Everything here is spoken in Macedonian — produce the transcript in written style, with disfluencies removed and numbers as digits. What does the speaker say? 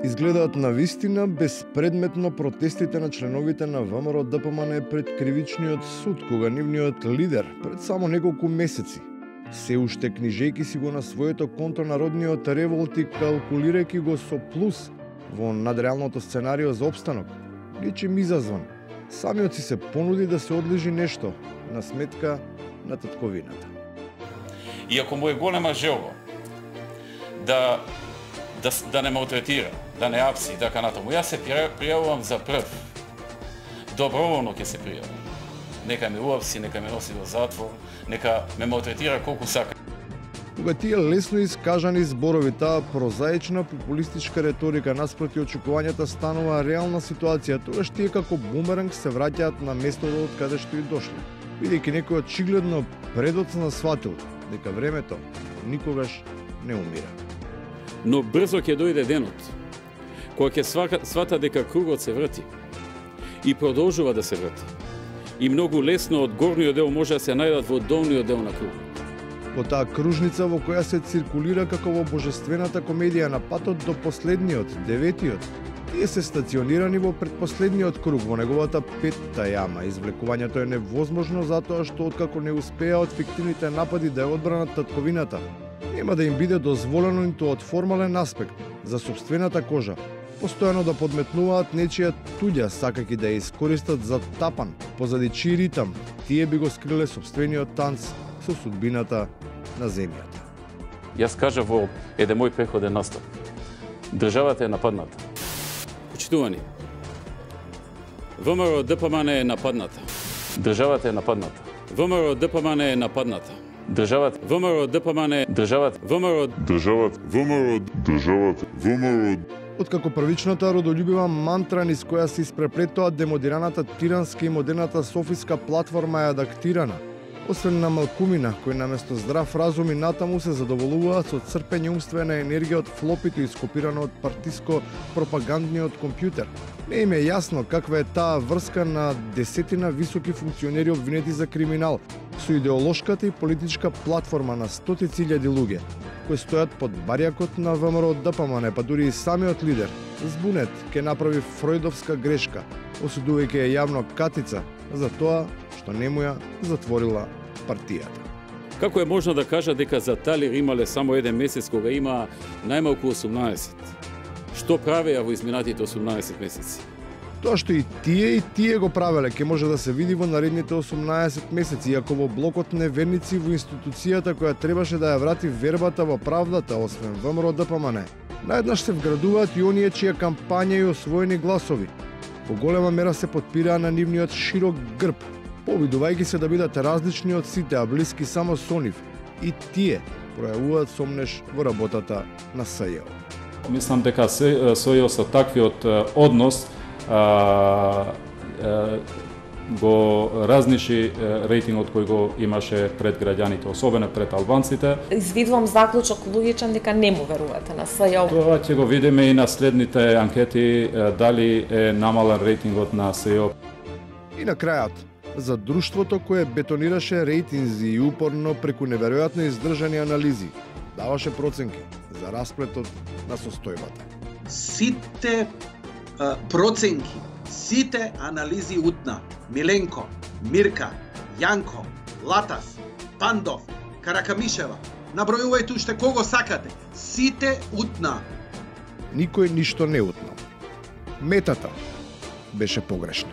Изгледаат на вистина безпредметно протестите на членовите на ВМРО ДПМН пред кривичниот суд, кога нивниот лидер пред само неколку месеци се уште книжејки си го на своето конто народниот револт и калкулирајќи го со плюс во надреалното сценарио за опстанок, нечим изазван, самиот си се понуди да се одлежи нешто на сметка на татковината. Иако му е голема желба да не малтретира, да не апси, така натаму. Јас се пријавувам за прв. Доброволно ќе се пријавам. Нека ме уапси, нека ме носи до затвор, нека ме малтретира колку сака. Кога тие лесно искажани зборови, таа прозаична популистичка реторика наспроти очекувањата станува реална ситуација, тогаш тие како бумеранг се враќаат на местото од каде што и дошле. Бидејќи некој очигледно предоцна сватил дека времето никогаш не умира. Но брзо ќе дојде денот, кога ќе свата дека кругот се врти и продолжува да се врти. И многу лесно од горниот дел може да се најдат во долниот дел на кругот. Во таа кружница во која се циркулира како во божествената комедија на патот до последниот, деветиот, тие се стационирани во предпоследниот круг, во неговата петта јама. Извлекувањето е невозможно затоа што откако не успеаат фиктивните напади да ја одбранат татковината, нема да им биде дозволено ниту од формален аспект за собствената кожа, постојано да подметнуваат нечија туѓа, сакајќи да ја искористат за тапан, позади чиј ритам тие би го скриле собствениот танц со судбината на земјата. Јас кажав во еден мој преходен настап. Државата е нападната. Почитувани, ВМРО ДПМН е нападната. Државата е нападната. ВМРО ДПМН е нападната. Државата, ВМРО ДПМН, државата, ВМРО, државата, ВМРО, државата, ВМРО. Откако првичната родолюбива мантра низ која се испреплетоа демодираната тиранска и модерната софиска платформа е адаптирана, освен на малкумина, кои наместо здрав разум и натаму се задоволуваат со црпење умствена енергија од флопито ископирано од партиско-пропагандниот компјутер. Не им е јасно каква е таа врска на десетина високи функционери обвинети за криминал со идеолошката и политичка платформа на стотици илјади луѓе, кои стојат под барјакот на ВМРО ДПМН, па дури и самиот лидер, збунет, ке направи фројдовска грешка, осудувајќи ја јавно Катица за тоа што не му ја затворила партијата. Како е можно да кажа дека за Талир имале само еден месец кога има најмалку 18? Што правеа во изминатите 18 месеци? Тоа што и тие го правеле, ќе може да се види во наредните 18 месеци, иако во блокот неверници во институцијата која требаше да ја врати вербата во правдата, освен ВМРО ДПМН, наеднаш се вградуваат и оние чија кампања и освоени гласови. Во голема мера се подпираа на нивниот широк грб, повидувајќи се да бидат различни од сите, а блиски само со нив. И тие пројавуваат сомнеш во работата на СЈО. Мислам дека СЈО со таквиот однос го разниши рейтингот кој го имаше пред граѓаните, особено пред албанците. Извидувам заклучок логичен дека не му верувате на СЈО. Тоа ќе го видиме и на следните анкети дали е намален рейтингот на СЈО. И на крајот, за друштвото кое бетонираше рейтинзи и упорно преку неверојатно издржани анализи, даваше проценки за расплетот на состојбата. Сите проценки, сите анализи утна. Миленко, Мирка, Јанко, Латас, Пандов, Каракамишева. Набројувајте уште кого сакате. Сите утна. Никој ништо не утнал. Метата беше погрешна.